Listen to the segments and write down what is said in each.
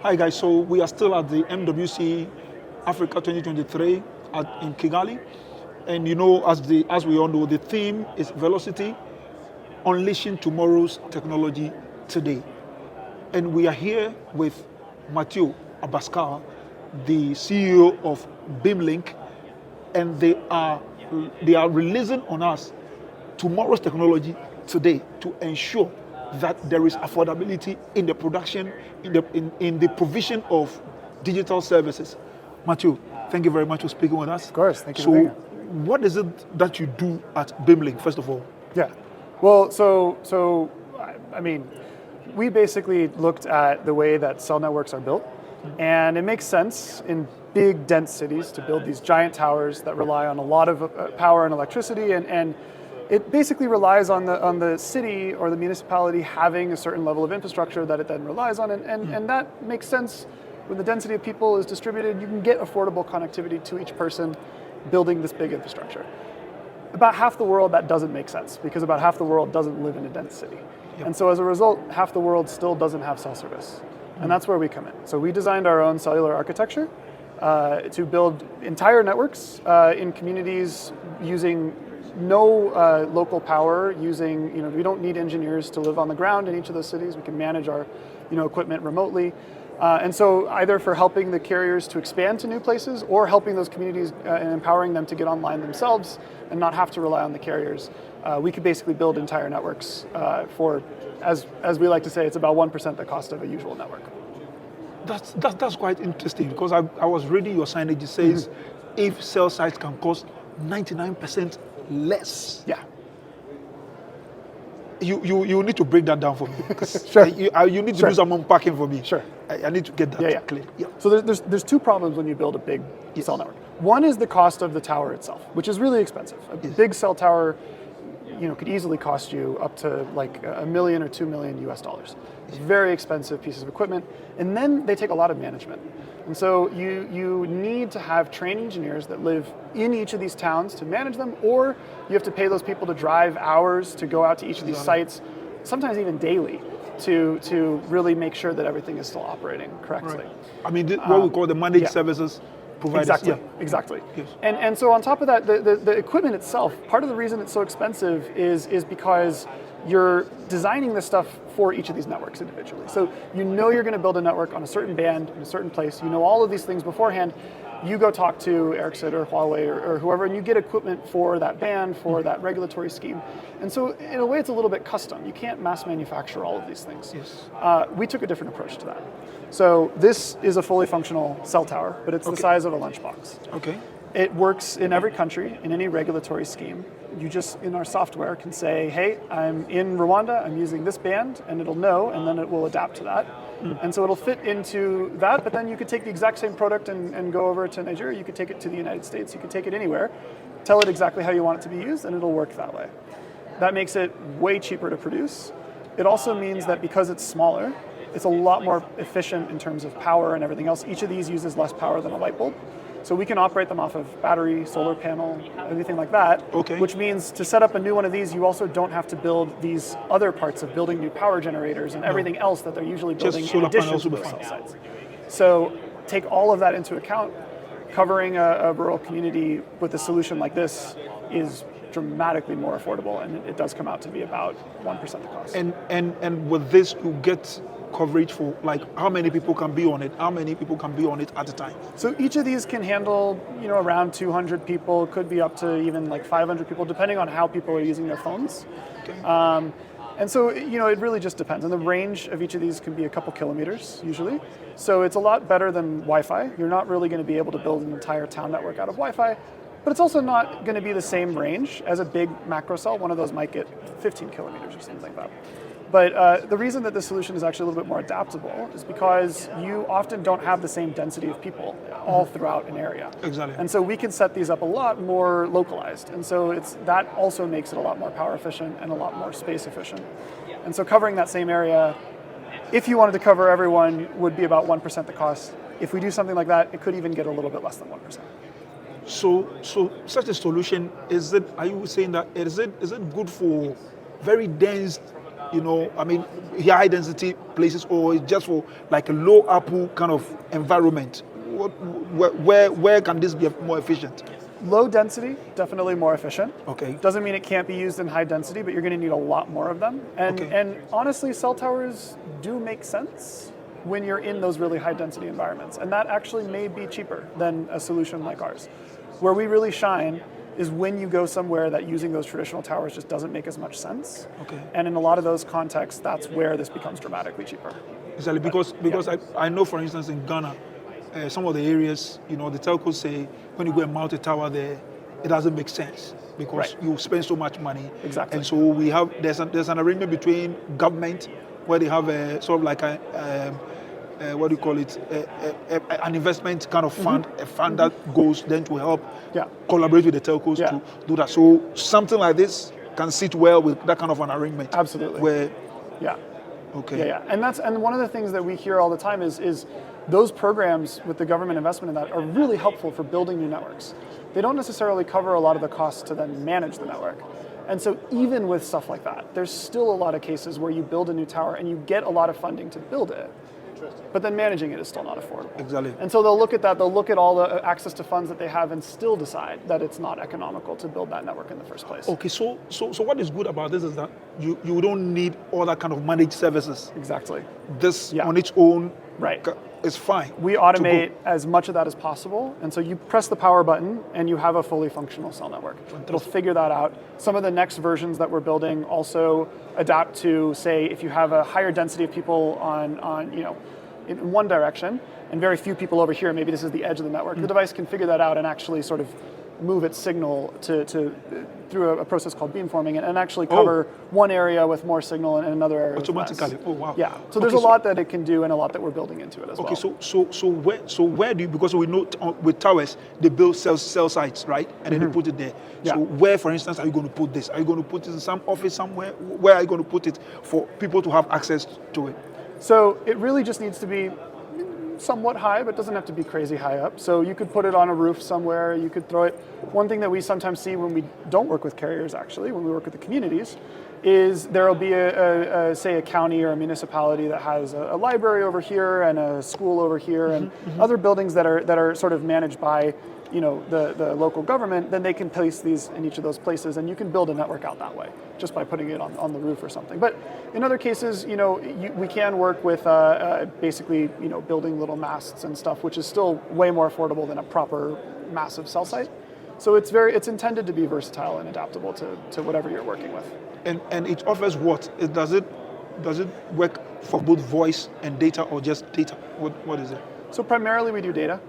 Hi guys, so we are still at the MWC Africa 2023 in Kigali. And you know, as we all know, the theme is velocity, unleashing tomorrow's technology today. And we are here with Mathieu Abascal, the CEO of Beamlink, and they are releasing on us tomorrow's technology today to ensure that there is affordability in the production, in the provision of digital services. Mathieu, thank you very much for speaking with us. Of course, thank you so for being here. What is it that you do at Beamlink, first of all? Yeah, well, so I mean, we basically looked at the way that cell networks are built, and it makes sense in big, dense cities to build these giant towers that rely on a lot of power and electricity, and it basically relies on the city or the municipality having a certain level of infrastructure that it then relies on, and that makes sense. When the density of people is distributed, you can get affordable connectivity to each person building this big infrastructure. About half the world, that doesn't make sense, because about half the world doesn't live in a dense city. Yep. And so as a result, half the world still doesn't have cell service. And that's where we come in. So we designed our own cellular architecture to build entire networks in communities using no local power, using, we don't need engineers to live on the ground in each of those cities. We can manage our equipment remotely. And so either for helping the carriers to expand to new places or helping those communities and empowering them to get online themselves and not have to rely on the carriers, we could basically build entire networks for, as we like to say, it's about 1% the cost of a usual network. That's quite interesting, because I was reading your signage. It says if cell sites can cost 99% less. Yeah. You need to break that down for me. Sure. You need to do some unpacking for me. Sure. I need to get that clear. Yeah. So there's two problems when you build a big cell network. One is the cost of the tower itself, which is really expensive. A big cell tower, could easily cost you up to like $1 million or $2 million US. It's very expensive pieces of equipment, and then they take a lot of management. And so you need to have trained engineers that live in each of these towns to manage them, or you have to pay those people to drive hours to go out to each of these sites, sometimes even daily, to really make sure that everything is still operating correctly. Right. I mean, what we call the managed services providers. Exactly. Yes. And so on top of that, the equipment itself, part of the reason it's so expensive is because you're designing this stuff for each of these networks individually. So you're going to build a network on a certain band in a certain place. You know all of these things beforehand. You go talk to Ericsson or Huawei or whoever, and you get equipment for that band, for that regulatory scheme. And so in a way, it's a little bit custom. You can't mass manufacture all of these things. Yes. We took a different approach to that. So this is a fully functional cell tower, but it's the size of a lunchbox. Okay. It works in every country, in any regulatory scheme. You just, in our software, can say, hey, I'm in Rwanda, I'm using this band, and it'll know, and then it will adapt to that. And so it'll fit into that, but then you could take the exact same product and go over to Nigeria, you could take it to the United States, you could take it anywhere, tell it exactly how you want it to be used, and it'll work that way. That makes it way cheaper to produce. It also means that because it's smaller, it's a lot more efficient in terms of power and everything else. Each of these uses less power than a light bulb. So we can operate them off of battery, solar panel, anything like that, which means to set up a new one of these, you also don't have to build these other parts of building new power generators and everything else that they're usually building in addition to those cell sites. So take all of that into account. Covering a rural community with a solution like this is dramatically more affordable, and it does come out to be about 1% the cost. And with this, you get coverage for like how many people can be on it, how many people can be on it at a time? So each of these can handle, around 200 people, could be up to even like 500 people, depending on how people are using their phones. Okay. And so, it really just depends. And the range of each of these can be a couple kilometers, usually. So it's a lot better than Wi-Fi. You're not really going to be able to build an entire town network out of Wi-Fi, but it's also not going to be the same range as a big macro cell. One of those might get 15 kilometers or something like that. But the reason that this solution is actually a little bit more adaptable is because you often don't have the same density of people all throughout an area. Exactly. And so we can set these up a lot more localized. And so that also makes it a lot more power efficient and a lot more space efficient. And so covering that same area, if you wanted to cover everyone, would be about 1% the cost. If we do something like that, it could even get a little bit less than 1%. So such a solution, are you saying that is it good for very dense high density places, or it's just for like a low Apple kind of environment? Where can this be more efficient? Low density, definitely more efficient. Okay. Doesn't mean it can't be used in high density, but you're going to need a lot more of them. And honestly, cell towers do make sense when you're in those really high density environments. And that actually may be cheaper than a solution like ours. Where we really shine is when you go somewhere that using those traditional towers just doesn't make as much sense. Okay. And in a lot of those contexts, that's where this becomes dramatically cheaper. Exactly, because I know, for instance, in Ghana, some of the areas, the telcos say when you go and mount a tower there, it doesn't make sense because you spend so much money. Exactly. And so there's an arrangement between government where they have a sort of like what do you call it, an investment kind of fund, a fund that goes then to help collaborate with the telcos to do that. So something like this can sit well with that kind of an arrangement. Absolutely. Where, Okay. Yeah. And one of the things that we hear all the time is those programs with the government investment in that are really helpful for building new networks. They don't necessarily cover a lot of the costs to then manage the network. And so even with stuff like that, there's still a lot of cases where you build a new tower and you get a lot of funding to build it, but then managing it is still not affordable. Exactly. And so they'll look at that, they'll look at all the access to funds that they have and still decide that it's not economical to build that network in the first place. Okay, so what is good about this is that you don't need all that kind of managed services. Exactly. This on its own is fine. We automate as much of that as possible, and so you press the power button and you have a fully functional cell network. It'll figure that out. Some of the next versions that we're building also adapt to, say, if you have a higher density of people on in one direction and very few people over here, maybe this is the edge of the network, the device can figure that out and actually sort of move its signal through a process called beamforming and actually cover one area with more signal and another area automatically. with less. Oh wow! Yeah. So there's a lot that it can do and a lot that we're building into it as well. Okay. So where do you, because we know with towers they build cell sites, right? And then they put it there. So where, for instance, are you going to put this? Are you going to put it in some office somewhere? Where are you going to put it for people to have access to it? So it really just needs to be somewhat high, but doesn't have to be crazy high up. So you could put it on a roof somewhere, you could throw it. One thing that we sometimes see when we don't work with carriers, actually, when we work with the communities, is there will be say a county or a municipality that has a library over here and a school over here and other buildings that are sort of managed by the local government. Then they can place these in each of those places, and you can build a network out that way just by putting it on the roof or something. But in other cases, we can work with basically building little masts and stuff, which is still way more affordable than a proper massive cell site. So it's intended to be versatile and adaptable to whatever you're working with. And it offers what? Does it work for both voice and data, or just data? What is it? So primarily we do data.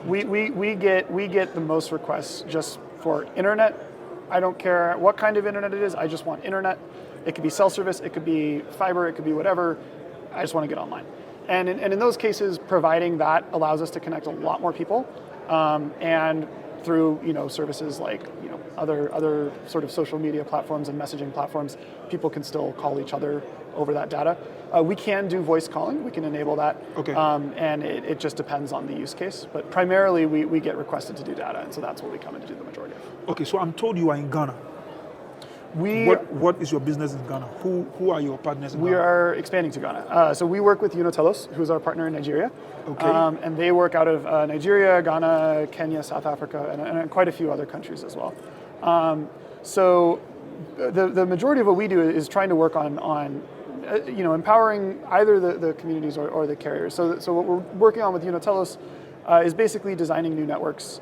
We get the most requests just for internet. I don't care what kind of internet it is. I just want internet. It could be cell service. It could be fiber. It could be whatever. I just want to get online. And in those cases, providing that allows us to connect a lot more people. And through services like other sort of social media platforms and messaging platforms, people can still call each other over that data. We can do voice calling. We can enable that. Okay. And it just depends on the use case. But primarily, we get requested to do data, and so that's what we come in to do the majority of. Okay, so I'm told you are in Ghana. What is your business in Ghana? Who are your partners in Ghana? We are expanding to Ghana. So we work with Unitelos, who's our partner in Nigeria. Okay. And they work out of Nigeria, Ghana, Kenya, South Africa, and quite a few other countries as well. So the majority of what we do is trying to work on empowering either the communities or the carriers. So what we're working on with Unitelos is basically designing new networks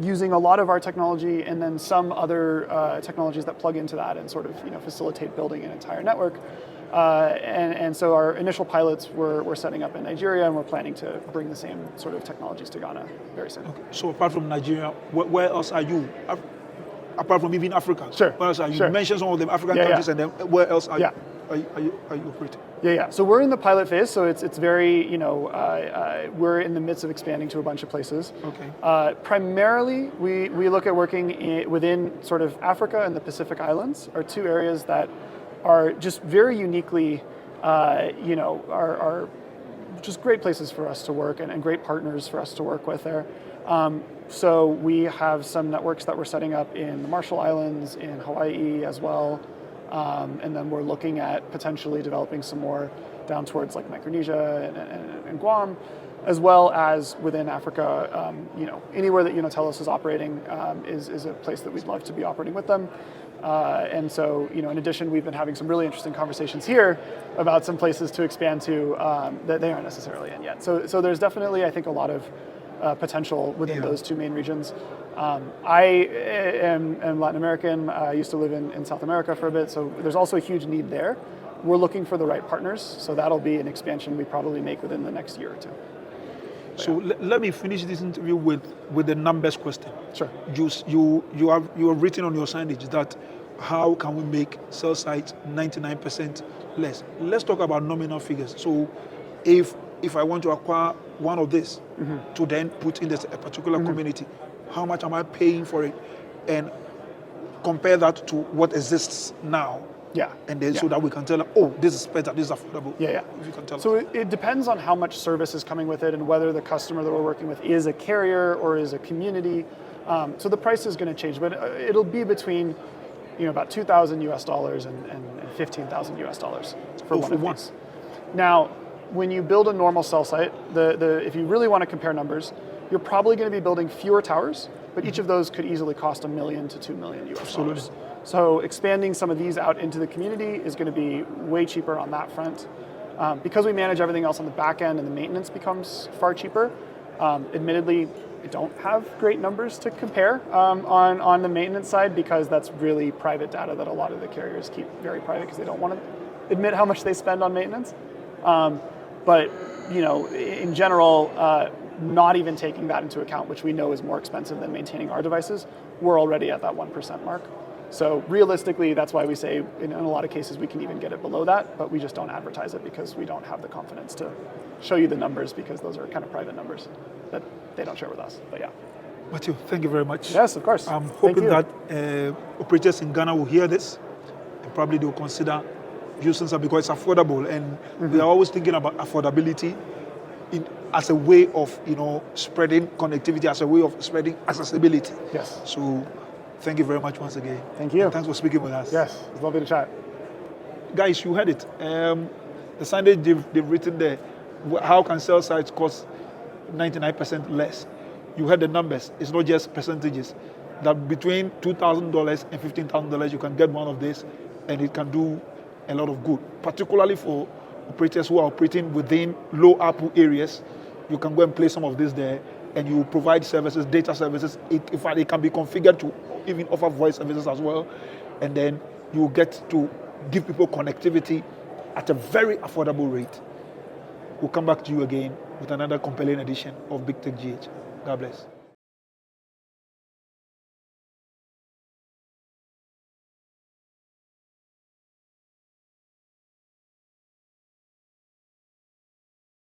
using a lot of our technology and then some other technologies that plug into that and sort of facilitate building an entire network. And so our initial pilots we're setting up in Nigeria, and we're planning to bring the same sort of technologies to Ghana very soon. Okay. So apart from Nigeria, where else are you? Apart from even Africa, sure. Where else are you? Sure. You mentioned some of the African countries, and then where else are you? Are you operating? Yeah. So we're in the pilot phase. So it's very we're in the midst of expanding to a bunch of places. Okay. Primarily, we look at working within sort of Africa and the Pacific Islands are two areas that are just very uniquely, are just great places for us to work and great partners for us to work with there. So we have some networks that we're setting up in the Marshall Islands, in Hawaii as well, And then we're looking at potentially developing some more down towards like Micronesia and Guam, as well as within Africa. Anywhere that Telos is operating is a place that we'd love to be operating with them. And so, in addition, we've been having some really interesting conversations here about some places to expand to that they aren't necessarily in yet. So there's definitely, I think, a lot of potential within those two main regions. I am Latin American. I used to live in South America for a bit, so there's also a huge need there. We're looking for the right partners, so that'll be an expansion we probably make within the next year or two. So let me finish this interview with the numbers question. Sure. You have written on your signage that how can we make cell sites 99% less? Let's talk about nominal figures. So if I want to acquire one of this to then put in a particular community, how much am I paying for it? And compare that to what exists now. Yeah. And then so that we can tell them, oh, this is better, this is affordable. Yeah. If you can tell So us. it depends on how much service is coming with it and whether the customer that we're working with is a carrier or is a community. So the price is going to change, but it'll be between about $2,000 and $15,000 for one of these. Now, when you build a normal cell site, if you really want to compare numbers, you're probably going to be building fewer towers, but each of those could easily cost $1 million to $2 million. Absolutely. So expanding some of these out into the community is going to be way cheaper on that front. Because we manage everything else on the back end and the maintenance becomes far cheaper. Admittedly, I don't have great numbers to compare on the maintenance side because that's really private data that a lot of the carriers keep very private because they don't want to admit how much they spend on maintenance. But in general, not even taking that into account, which we know is more expensive than maintaining our devices, we're already at that 1% mark. So realistically, that's why we say in a lot of cases we can even get it below that, but we just don't advertise it because we don't have the confidence to show you the numbers because those are kind of private numbers that they don't share with us. But yeah. Matthew, thank you very much. Yes, of course. I'm hoping that operators in Ghana will hear this and probably they will consider using some because it's affordable, and we are always thinking about affordability as a way of spreading connectivity, as a way of spreading accessibility. Yes. So thank you very much once again. Thank you. And thanks for speaking with us. Yes, it's lovely to chat. Guys, you heard it. The signage they've written there, how can cell sites cost 99% less? You heard the numbers. It's not just percentages. That between $2,000 and $15,000 you can get one of these, and it can do a lot of good, particularly for operators who are operating within low ARPU areas. You can go and place some of this there, and you provide services, data services. In fact, it can be configured to even offer voice services as well. And then you get to give people connectivity at a very affordable rate. We'll come back to you again with another compelling edition of Big Tech GH. God bless.